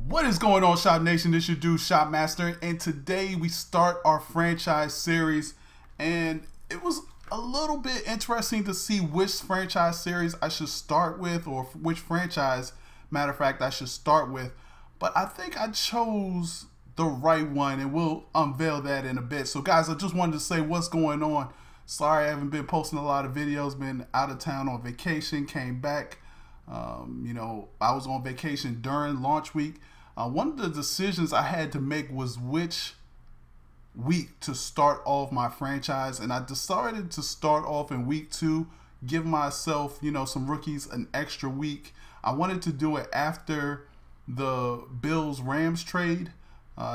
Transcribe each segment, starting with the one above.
What is going on, Shop Nation? This your dude, Shop Master, and today we start our franchise series. And it was a little bit interesting to see which franchise series I should start with, or which franchise, matter of fact, I should start with. But I think I chose the right one, and we'll unveil that in a bit. So, guys, I just wanted to say what's going on. Sorry I haven't been posting a lot of videos. Been out of town on vacation, came back. You know, I was on vacation during launch week. One of the decisions I had to make was which week to start off my franchise, and I decided to start off in week 2, give myself, you know, some rookies an extra week. I wanted to do it after the Bills-Rams trade,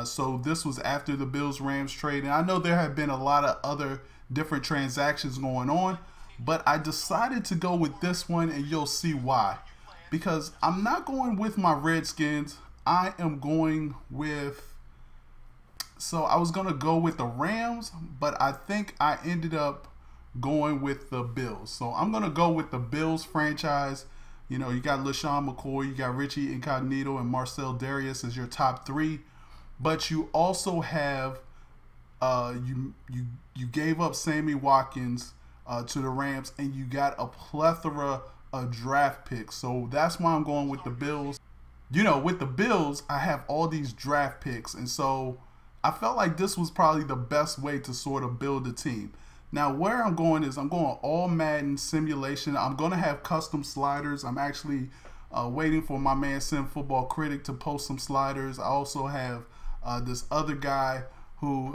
so this was after the Bills-Rams trade, and I know there have been a lot of other different transactions going on, but I decided to go with this one, and you'll see why. Because I'm not going with my Redskins. I am going with, so I was going to go with the Rams, but I think I ended up going with the Bills. So I'm going to go with the Bills franchise. You know, you got Lesean Mccoy, you got Richie Incognito, and Marcel Darius as your top 3. But you also have, you gave up Sammy Watkins to the Rams, and you got a plethora of draft picks. So that's why I'm going with the Bills. You know, with the Bills, I have all these draft picks, and so I felt like this was probably the best way to sort of build a team. Now, where I'm going is I'm going all Madden simulation. I'm going to have custom sliders. I'm actually waiting for my man Sim Football Critic to post some sliders. I also have this other guy who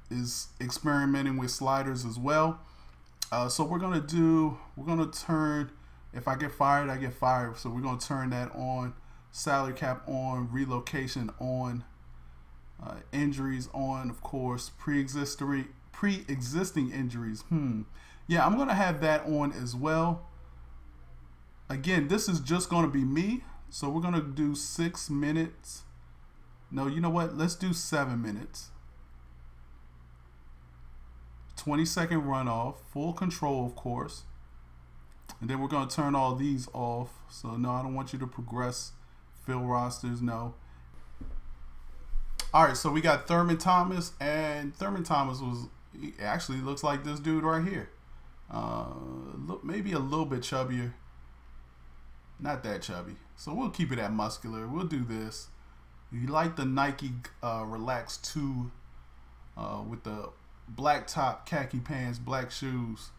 is experimenting with sliders as well. So we're going to turn, if I get fired, I get fired. So we're going to turn that on. Salary cap on, relocation on, injuries on, of course, pre-existing injuries. Yeah, I'm going to have that on as well. Again, this is just going to be me. So we're going to do 6 minutes. No, you know what? Let's do 7 minutes. 20-second runoff, full control, of course. And then we're going to turn all these off. So no, I don't want you to progress. Fill rosters, no. All right, so we got Thurman Thomas, and Thurman Thomas actually looks like this dude right here. Look, maybe a little bit chubbier. Not that chubby. So we'll keep it at muscular. We'll do this. You like the Nike Relax 2 with the black top, khaki pants, black shoes.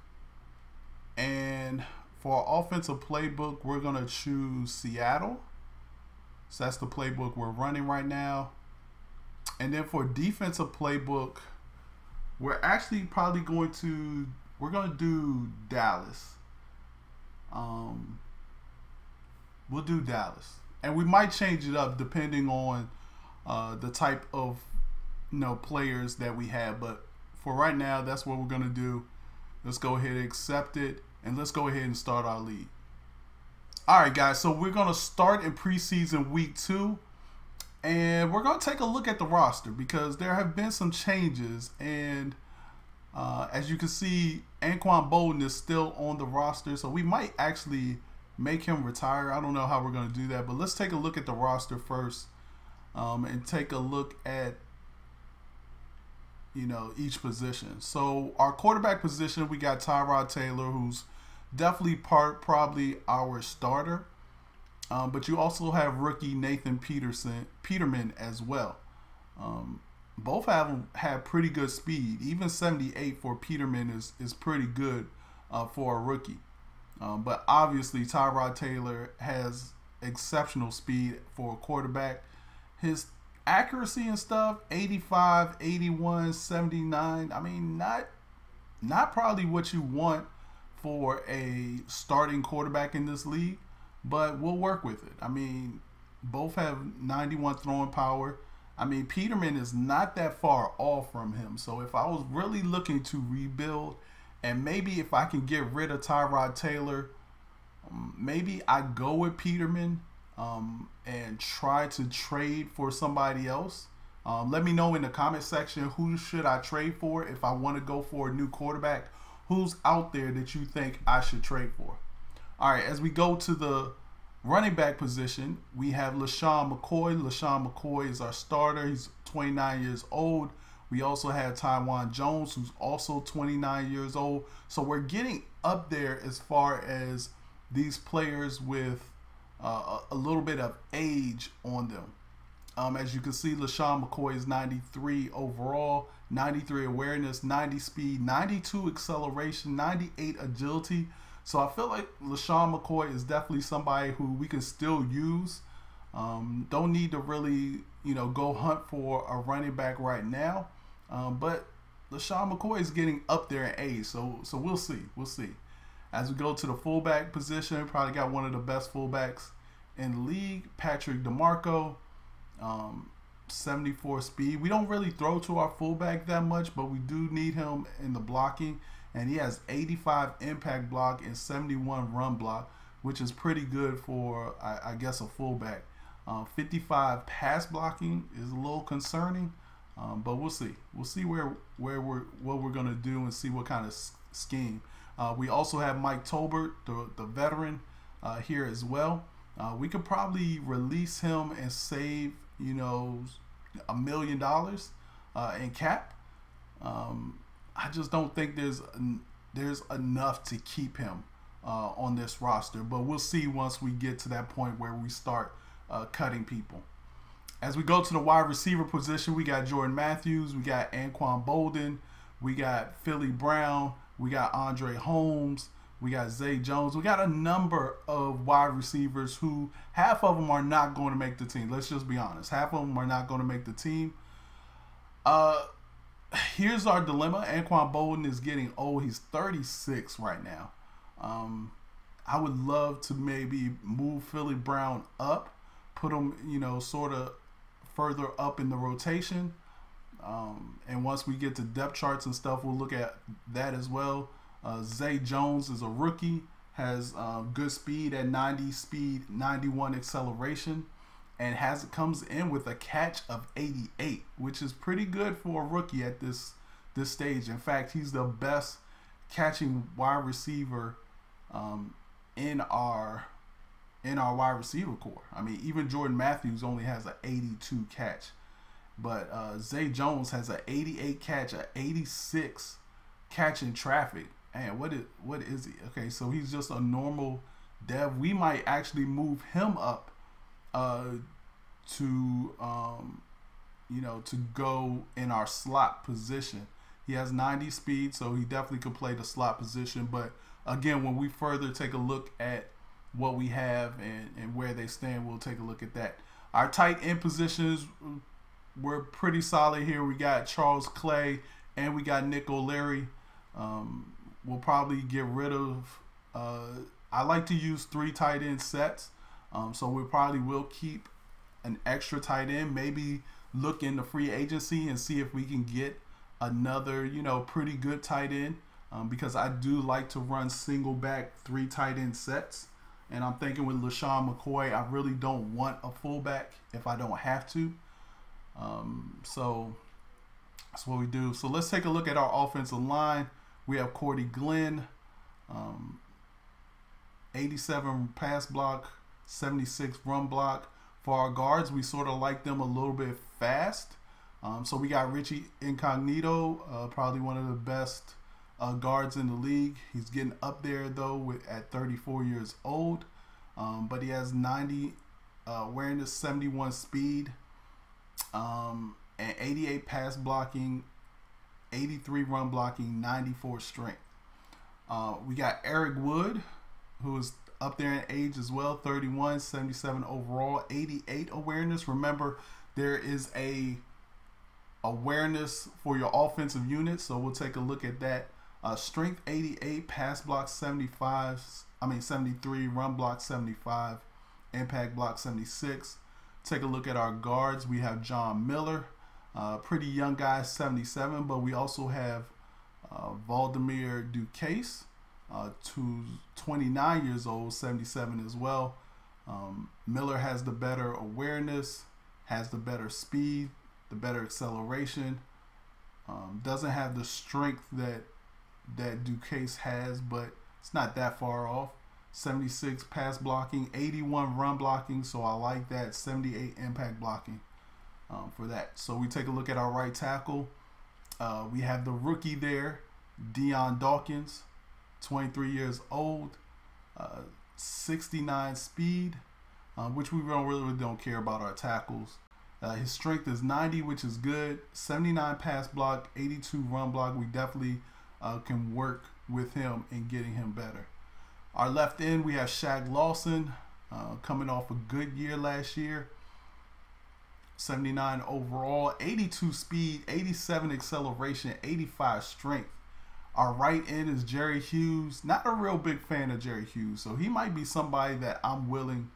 And for our offensive playbook, we're going to choose Seattle. So that's the playbook we're running right now. And then for defensive playbook, we're actually probably going to do Dallas. We'll do Dallas. And we might change it up depending on the type of, you know, players that we have. But for right now, that's what we're going to do. Let's go ahead and accept it. And let's go ahead and start our league. Alright, guys, so we're going to start in preseason week 2, and we're going to take a look at the roster because there have been some changes, and as you can see, Anquan Bolden is still on the roster, so we might actually make him retire. I don't know how we're going to do that, but let's take a look at the roster first and take a look at, you know, each position. So our quarterback position, we got Tyrod Taylor, who's definitely probably our starter, but you also have rookie Nathan Peterman as well. Both have pretty good speed. Even 78 for Peterman is pretty good for a rookie. But obviously Tyrod Taylor has exceptional speed for a quarterback. His accuracy and stuff, 85, 81, 79. I mean, not probably what you want for a starting quarterback in this league, but we'll work with it. I mean, both have 91 throwing power. I mean, Peterman is not that far off from him. So if I was really looking to rebuild, and maybe if I can get rid of Tyrod Taylor, maybe I go with Peterman and try to trade for somebody else. Let me know in the comment section who should I trade for if I want to go for a new quarterback. Who's out there that you think I should trade for? All right, as we go to the running back position, we have Lesean Mccoy. Lesean McCoy is our starter. He's 29 years old. We also have Taiwan Jones, who's also 29 years old. So we're getting up there as far as these players with a little bit of age on them. As you can see, Lesean McCoy is 93 overall, 93 awareness, 90 speed, 92 acceleration, 98 agility. So I feel like Lesean McCoy is definitely somebody who we can still use. Don't need to really, go hunt for a running back right now. But Lesean McCoy is getting up there in age, so we'll see. We'll see. As we go to the fullback position, probably got one of the best fullbacks in the league, Patrick DeMarco. 74 speed. We don't really throw to our fullback that much, but we do need him in the blocking. And he has 85 impact block and 71 run block, which is pretty good for, I guess, a fullback. 55 pass blocking is a little concerning, but we'll see. We'll see what we're gonna do and see what kind of scheme. We also have Mike Tolbert, the veteran, here as well. We could probably release him and save, $1 million in cap. I just don't think there's enough to keep him on this roster, but we'll see once we get to that point where we start cutting people. As we go to the wide receiver position, we got Jordan Matthews, we got Anquan Bolden, we got Philly Brown, we got Andre Holmes, we got Zay Jones. We got a number of wide receivers who half of them are not going to make the team. Let's just be honest. Half of them are not going to make the team. Here's our dilemma. Anquan Bolden is getting old. He's 36 right now. I would love to maybe move Philly Brown up, put him, sort of further up in the rotation. And once we get to depth charts and stuff, we'll look at that as well. Zay Jones is a rookie, has good speed at 90 speed, 91 acceleration, and comes in with a catch of 88, which is pretty good for a rookie at this stage. In fact, he's the best catching wide receiver in our wide receiver core. I mean, even Jordan Matthews only has an 82 catch, but Zay Jones has an 88 catch, an 86 catch in traffic. And what is he? Okay, so he's just a normal dev. We might actually move him up to go in our slot position. He has 90 speed, so he definitely could play the slot position. But again, when we further take a look at what we have and where they stand, we'll take a look at that. Our tight end positions, we're pretty solid here. We got Charles Clay and we got Nick O'Leary. We'll probably get rid of, I like to use 3 tight end sets. So we probably will keep an extra tight end, maybe look in the free agency and see if we can get another, pretty good tight end. Because I do like to run single back 3 tight end sets. And I'm thinking with Lesean McCoy, I really don't want a fullback if I don't have to. So that's what we do. So let's take a look at our offensive line. We have Cordy Glenn, 87 pass block, 76 run block. For our guards, we sort of like them a little bit fast. So we got Richie Incognito, probably one of the best guards in the league. He's getting up there though at 34 years old, but he has 90 awareness, 71 speed, and 88 pass blocking, 83 run blocking, 94 strength. We got Eric Wood, who is up there in age as well, 31, 77 overall, 88 awareness. Remember, there is a awareness for your offensive unit, so we'll take a look at that. Strength 88, pass block 73, run block 75, impact block 76. Take a look at our guards. We have John Miller, pretty young guy, 77, but we also have Valdemir Ducase, who's 29 years old, 77 as well. Miller has the better awareness, has the better speed, the better acceleration. Doesn't have the strength that Duquesne has, but it's not that far off. 76 pass blocking, 81 run blocking, so I like that. 78 impact blocking for that. So we take a look at our right tackle. We have the rookie there, Deion Dawkins, 23 years old, 69 speed, which we really don't care about our tackles. His strength is 90, which is good. 79 pass block, 82 run block. We definitely can work with him in getting him better. Our left end, we have Shaq Lawson, coming off a good year last year. 79 overall, 82 speed, 87 acceleration, 85 strength. Our right end is Jerry Hughes. Not a real big fan of Jerry Hughes, so he might be somebody that I'm willing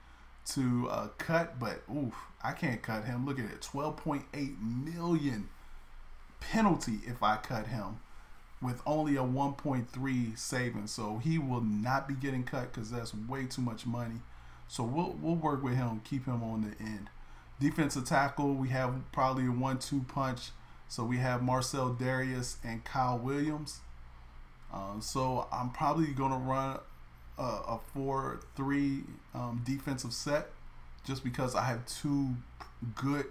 to cut, but oof, I can't cut him. Look at it, 12.8 million penalty if I cut him, with only a 1.3 savings. So he will not be getting cut because that's way too much money. So we'll work with him, keep him on the end. Defensive tackle, we have probably a 1-2 punch. So we have Marcel Darius and Kyle Williams. So I'm probably going to run a 4-3 defensive set, just because I have two good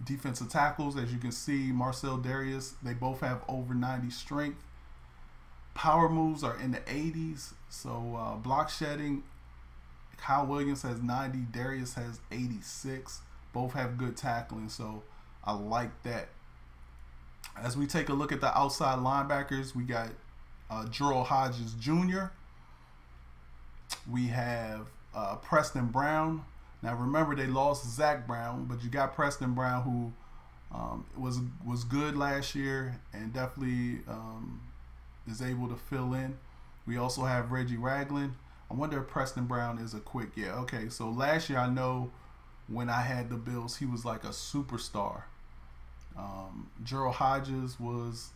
defensive tackles. As you can see, Marcel Darius, they both have over 90 strength. Power moves are in the 80s. So block shedding, Kyle Williams has 90, Darius has 86. Both have good tackling, so I like that. As we take a look at the outside linebackers, we got Gerald Hodges Jr. We have Preston Brown. Now remember, they lost Zach Brown, but you got Preston Brown, who was good last year and definitely is able to fill in. We also have Reggie Ragland. I wonder if Preston Brown is a quick. Yeah, okay. So last year, I know when I had the Bills, he was like a superstar. Gerald Hodges was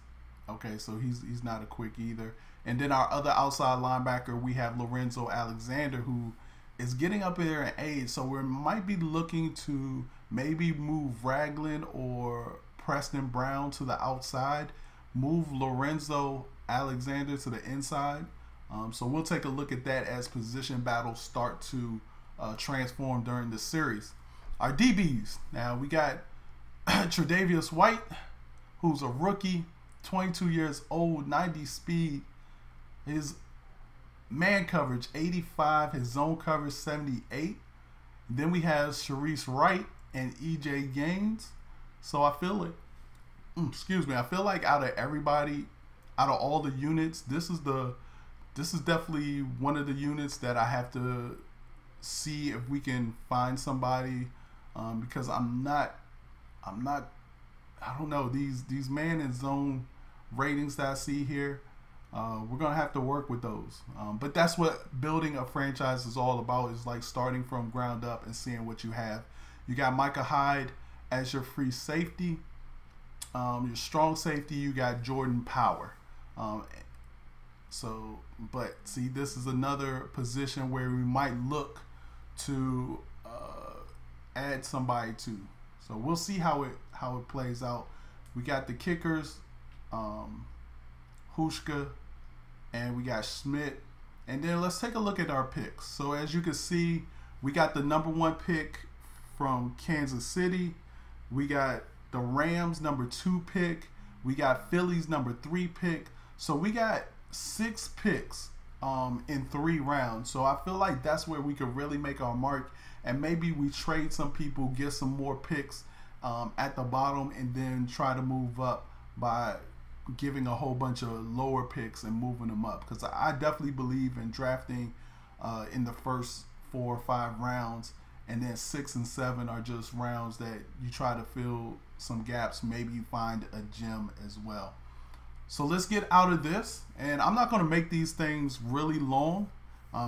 okay, so he's not a quick either. And then our other outside linebacker, we have Lorenzo Alexander, who is getting up there in age, so we might be looking to maybe move Ragland or Preston Brown to the outside, move Lorenzo Alexander to the inside. So we'll take a look at that as position battles start to transform during the series. Our DBs, now we got Tre'Davious White, who's a rookie, 22 years old, 90 speed. His man coverage 85, his zone coverage 78. Then we have Sharice Wright and EJ Gaines. So I feel like, I feel like out of everybody, out of all the units, this is definitely one of the units that I have to see if we can find somebody, because I don't know, these man and zone ratings that I see here, we're gonna have to work with those. But that's what building a franchise is all about, is like starting from ground up and seeing what you have. You got Micah Hyde as your free safety. Your strong safety, you got Jordan Power. But see, this is another position where we might look to add somebody to. So we'll see how it plays out. We got the kickers, Hushka, and we got Schmidt. And then let's take a look at our picks. So as you can see, we got the #1 pick from Kansas City. We got the Rams #2 pick. We got Phillies #3 pick. So we got 6 picks in 3 rounds. So I feel like that's where we could really make our mark, and maybe we trade some people, get some more picks at the bottom, and then try to move up by giving a whole bunch of lower picks and moving them up. Because I definitely believe in drafting in the first 4 or 5 rounds, and then 6 and 7 are just rounds that you try to fill some gaps. Maybe you find a gem as well. So let's get out of this, and I'm not going to make these things really long.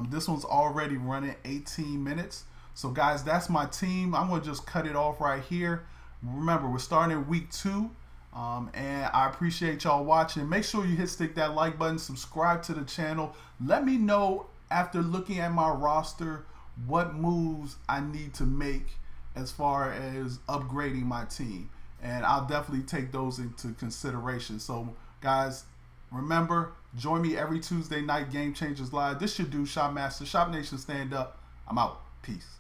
This one's already running 18 minutes. So guys, that's my team. I'm going to just cut it off right here. Remember, we're starting week 2, and I appreciate y'all watching. Make sure you hit that like button, subscribe to the channel. Let me know after looking at my roster what moves I need to make as far as upgrading my team. And I'll definitely take those into consideration. So, guys, remember, join me every Tuesday night, Game Changers Live. This should do, Shop Master. Shop Nation, stand up. I'm out. Peace.